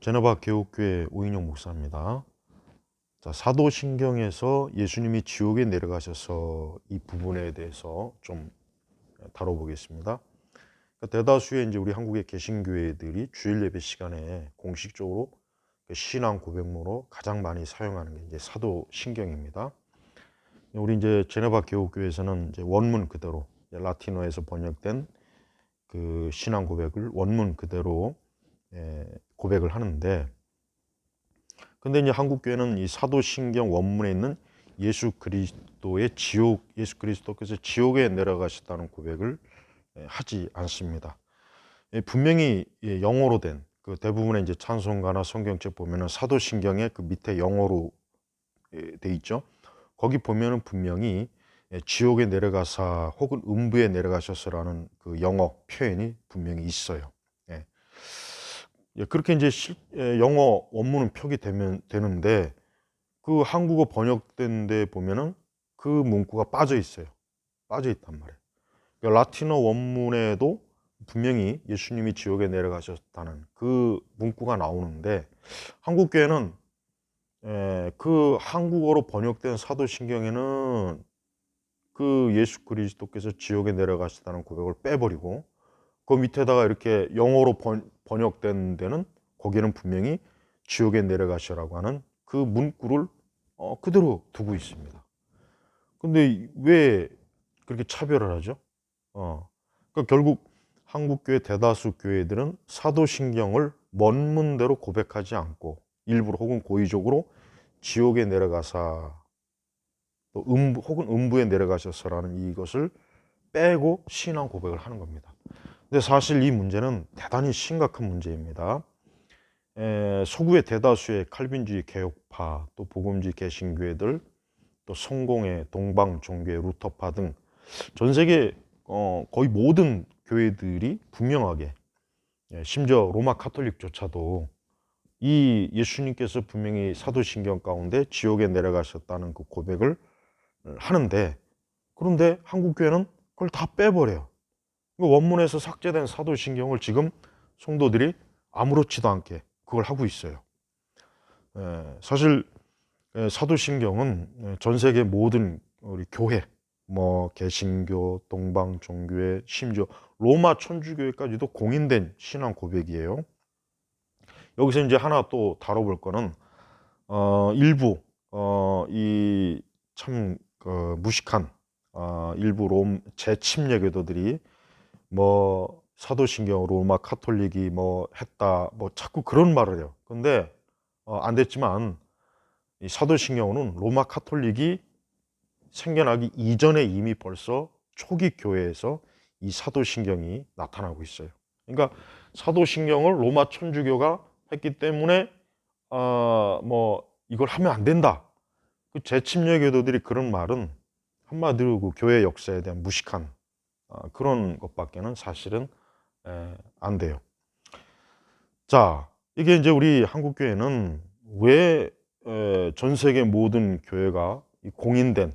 제네바 개옥교회 오인영 목사입니다. 자, 사도신경에서 예수님이 지옥에 내려가셔서 이 부분에 대해서 좀 다뤄보겠습니다. 대다수의 이제 우리 한국의 개신교회들이 주일 예배 시간에 공식적으로 신앙 고백문으로 가장 많이 사용하는 게 이제 사도신경입니다. 우리 이제 제네바 개옥교회에서는 이제 원문 그대로 라틴어에서 번역된 그 신앙 고백을 원문 그대로 고백을 하는데, 근데 이제 한국 교회는 이 사도신경 원문에 있는 예수 그리스도의 지옥, 예수 그리스도께서 지옥에 내려가셨다는 고백을 하지 않습니다. 분명히 영어로 된 그 대부분의 이제 찬송가나 성경책 보면은 사도신경에 그 밑에 영어로 돼 있죠. 거기 보면은 분명히 지옥에 내려가사 혹은 음부에 내려가셨어라는 그 영어 표현이 분명히 있어요. 예. 그렇게 이제 영어 원문은 표기되면 되는데, 그 한국어 번역된 데 보면은 그 문구가 빠져 있어요. 빠져 있단 말이에요. 그러니까 라틴어 원문에도 분명히 예수님이 지옥에 내려가셨다는 그 문구가 나오는데, 한국 교회는 그 한국어로 번역된 사도신경에는 그 예수 그리스도께서 지옥에 내려가셨다는 고백을 빼버리고, 그 밑에다가 이렇게 영어로 번역된 데는 거기는 분명히 지옥에 내려가시라고 하는 그 문구를 그대로 두고 있습니다. 근데 왜 그렇게 차별을 하죠? 그러니까 결국 한국교회 대다수 교회들은 사도신경을 원문대로 고백하지 않고 일부러 혹은 고의적으로 지옥에 내려가사 또 음부 혹은 음부에 내려가셔서라는 이것을 빼고 신앙 고백을 하는 겁니다. 근데 사실 이 문제는 대단히 심각한 문제입니다. 서구의 대다수의 칼빈주의 개혁파, 또 복음주의 개신교회들, 또 성공회, 동방 종교회, 루터파 등 전 세계 거의 모든 교회들이 분명하게, 심지어 로마 카톨릭조차도 이 예수님께서 분명히 사도신경 가운데 지옥에 내려가셨다는 그 고백을 하는데, 그런데 한국 교회는 그걸 다 빼버려요. 원문에서 삭제된 사도신경을 지금 성도들이 아무렇지도 않게 그걸 하고 있어요. 사실 사도신경은 전 세계 모든 우리 교회, 뭐 개신교, 동방 종교회, 심지어 로마 천주교회까지도 공인된 신앙 고백이에요. 여기서 이제 하나 또 다뤄볼 거는 일부 이 참 무식한 일부 롬 재침략 교도들이 뭐 사도신경 로마 카톨릭이 뭐 했다 뭐 자꾸 그런 말을 해요. 근데 안 됐지만 이 사도신경은 로마 카톨릭이 생겨나기 이전에 이미 벌써 초기 교회에서 이 사도신경이 나타나고 있어요. 그러니까 사도신경을 로마 천주교가 했기 때문에 뭐 이걸 하면 안 된다. 그 재침략 교도들이 그런 말은 한마디로 그 교회 역사에 대한 무식한 그런 것밖에는 사실은 안 돼요. 자, 이게 이제 우리 한국 교회는 왜 전 세계 모든 교회가 이 공인된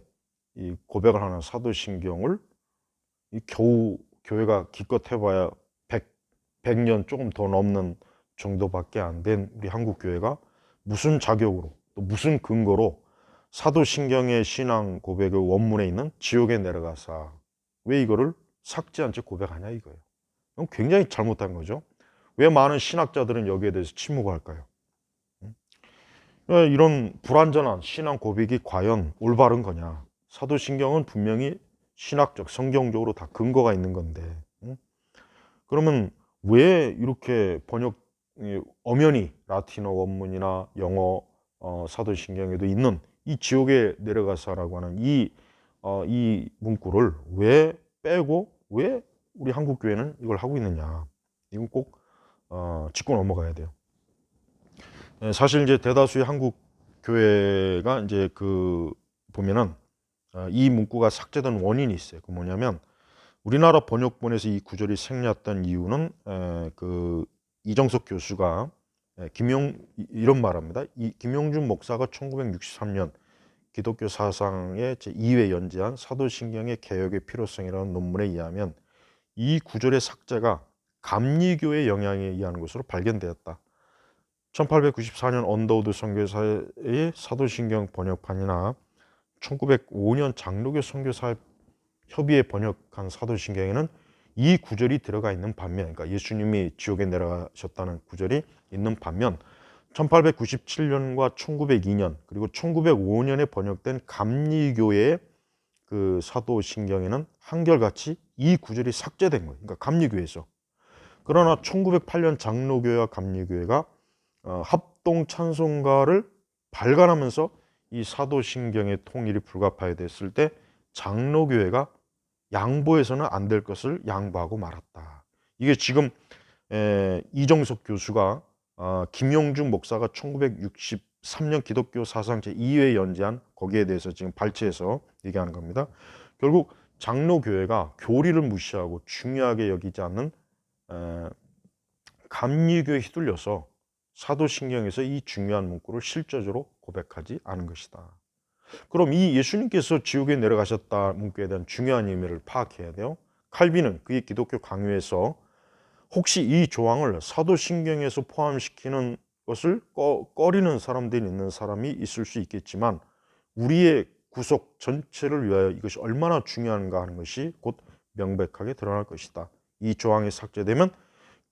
이 고백을 하는 사도신경을 이 겨우 교회가 기껏 해봐야 100년 조금 더 넘는 정도밖에 안 된 우리 한국 교회가 무슨 자격으로 또 무슨 근거로 사도신경의 신앙 고백의 원문에 있는 지옥에 내려가사 왜 이거를 삭제한 채 고백하냐 이거예요. 이건 굉장히 잘못한 거죠. 왜 많은 신학자들은 여기에 대해서 침묵할까요? 왜 이런 불완전한 신앙 고백이 과연 올바른 거냐? 사도신경은 분명히 신학적, 성경적으로 다 근거가 있는 건데, 그러면 왜 이렇게 번역 엄연히 라틴어 원문이나 영어 사도신경에도 있는 이 지옥에 내려가사라고 하는 이 문구를 왜 빼고 왜 우리 한국 교회는 이걸 하고 있느냐? 이건 꼭 짚고 넘어가야 돼요. 사실 이제 대다수의 한국 교회가 이제 그 보면은 이 문구가 삭제된 원인이 있어요. 그 뭐냐면 우리나라 번역본에서 이 구절이 생략된 이유는 그 이정석 교수가 이런 말합니다. 이 김용준 목사가 1963년 기독교 사상의 제2회 연재한 사도신경의 개혁의 필요성이라는 논문에 의하면 이 구절의 삭제가 감리교의 영향에 의한 것으로 발견되었다. 1894년 언더우드 선교사의 사도신경 번역판이나 1905년 장로교 선교사 협의회 번역한 사도신경에는 이 구절이 들어가 있는 반면, 그러니까 예수님이 지옥에 내려가셨다는 구절이 있는 반면 1897년과 1902년 그리고 1905년에 번역된 감리교의 그 사도신경에는 한결같이 이 구절이 삭제된 거예요. 그러니까 감리교에서. 그러나 1908년 장로교회와 감리교회가 합동 찬송가를 발간하면서 이 사도신경의 통일이 불가파되었을 때 장로교회가 양보해서는 안 될 것을 양보하고 말았다. 이게 지금 이정석 교수가 김용중 목사가 1963년 기독교 사상 제2회 연재한 거기에 대해서 지금 발췌해서 얘기하는 겁니다. 결국 장로교회가 교리를 무시하고 중요하게 여기지 않는 감리교에 휘둘려서 사도신경에서 이 중요한 문구를 실제적으로 고백하지 않은 것이다. 그럼 이 예수님께서 지옥에 내려가셨다 문구에 대한 중요한 의미를 파악해야 돼요. 칼빈은 그의 기독교 강요에서 혹시 이 조항을 사도신경에서 포함시키는 것을 꺼리는 사람들이 있는 사람이 있을 수 있겠지만 우리의 구속 전체를 위하여 이것이 얼마나 중요한가 하는 것이 곧 명백하게 드러날 것이다. 이 조항이 삭제되면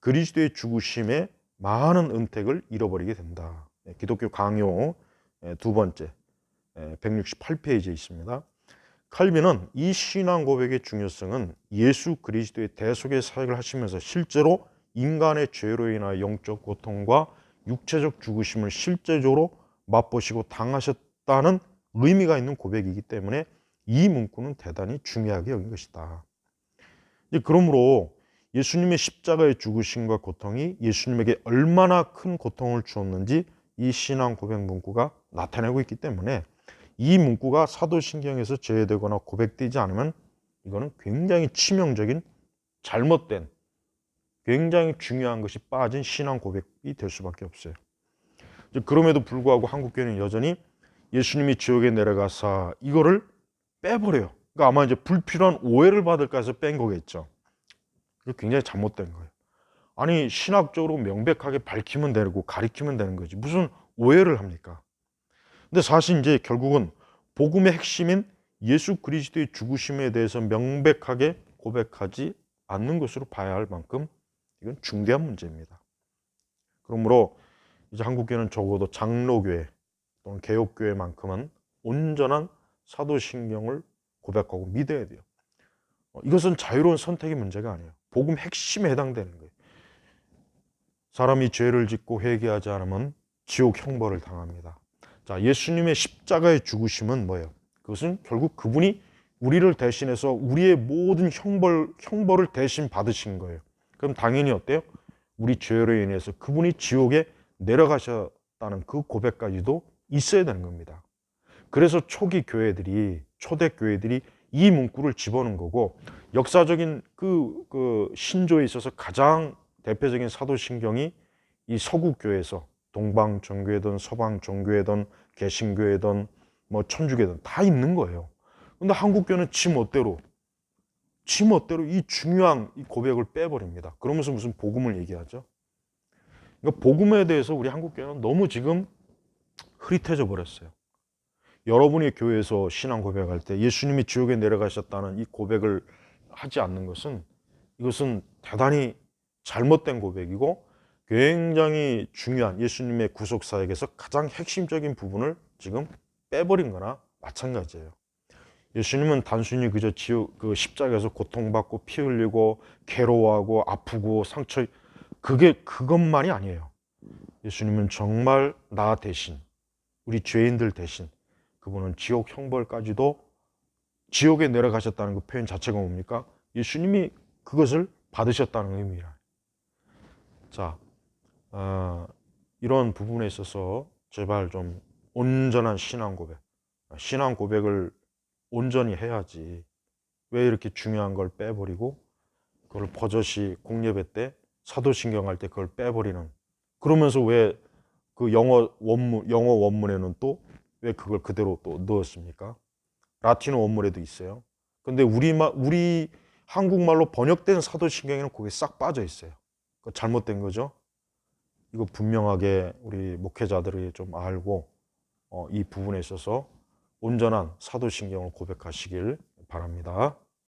그리스도의 죽으심에 많은 은택을 잃어버리게 된다. 기독교 강요 두 번째 168페이지에 있습니다. 칼빈은 이 신앙 고백의 중요성은 예수 그리스도의 대속의 사역을 하시면서 실제로 인간의 죄로 인하여 영적 고통과 육체적 죽으심을 실제적으로 맛보시고 당하셨다는 의미가 있는 고백이기 때문에 이 문구는 대단히 중요하게 여긴 것이다. 그러므로 예수님의 십자가의 죽으심과 고통이 예수님에게 얼마나 큰 고통을 주었는지 이 신앙 고백 문구가 나타내고 있기 때문에 이 문구가 사도신경에서 제외되거나 고백되지 않으면 이거는 굉장히 치명적인 잘못된 굉장히 중요한 것이 빠진 신앙 고백이 될 수밖에 없어요. 그럼에도 불구하고 한국교회는 여전히 예수님이 지옥에 내려가사 이거를 빼버려요. 그러니까 아마 이제 불필요한 오해를 받을까 해서 뺀 거겠죠. 굉장히 잘못된 거예요. 아니 신학적으로 명백하게 밝히면 되고 가리키면 되는 거지. 무슨 오해를 합니까? 근데 사실 이제 결국은 복음의 핵심인 예수 그리스도의 죽으심에 대해서 명백하게 고백하지 않는 것으로 봐야 할 만큼 이건 중대한 문제입니다. 그러므로 이제 한국교회는 적어도 장로교회 또는 개혁교회만큼은 온전한 사도신경을 고백하고 믿어야 돼요. 이것은 자유로운 선택의 문제가 아니에요. 복음 핵심에 해당되는 거예요. 사람이 죄를 짓고 회개하지 않으면 지옥 형벌을 당합니다. 자, 예수님의 십자가의 죽으심은 뭐예요? 그것은 결국 그분이 우리를 대신해서 우리의 모든 형벌을 대신 받으신 거예요. 그럼 당연히 어때요? 우리 죄로 인해서 그분이 지옥에 내려가셨다는 그 고백까지도 있어야 되는 겁니다. 그래서 초대 교회들이 이 문구를 집어넣은 거고 역사적인 그 신조에 있어서 가장 대표적인 사도신경이 이 서구교회에서 동방 정교회든 서방 정교회든 개신교회든 뭐 천주교든 다 있는 거예요. 근데 한국교회는 지 멋대로 이 중요한 이 고백을 빼버립니다. 그러면서 무슨 복음을 얘기하죠? 그러니까 복음에 대해서 우리 한국교회는 너무 지금 흐릿해져 버렸어요. 여러분이 교회에서 신앙 고백할 때 예수님이 지옥에 내려가셨다는 이 고백을 하지 않는 것은 이것은 대단히 잘못된 고백이고 굉장히 중요한 예수님의 구속사역에서 가장 핵심적인 부분을 지금 빼버린 거나 마찬가지예요. 예수님은 단순히 그저 그 십자가에서 고통받고 피 흘리고 괴로워하고 아프고 상처 그것만이 아니에요. 예수님은 정말 나 대신 우리 죄인들 대신 그분은 지옥 형벌까지도 지옥에 내려가셨다는 그 표현 자체가 뭡니까? 예수님이 그것을 받으셨다는 의미라. 자, 이런 부분에 있어서 제발 좀 온전한 신앙 고백을 온전히 해야지. 왜 이렇게 중요한 걸 빼버리고 그걸 버젓이 공예배 때 사도신경 할 때 그걸 빼버리는. 그러면서 왜 그 영어 원문에는 또 왜 그걸 그대로 또 넣었습니까? 라틴어 원문에도 있어요. 근데 우리 한국말로 번역된 사도신경에는 그게 싹 빠져 있어요. 그거 잘못된 거죠. 이거 분명하게 우리 목회자들이 좀 알고 이 부분에 있어서 온전한 사도신경을 고백하시길 바랍니다.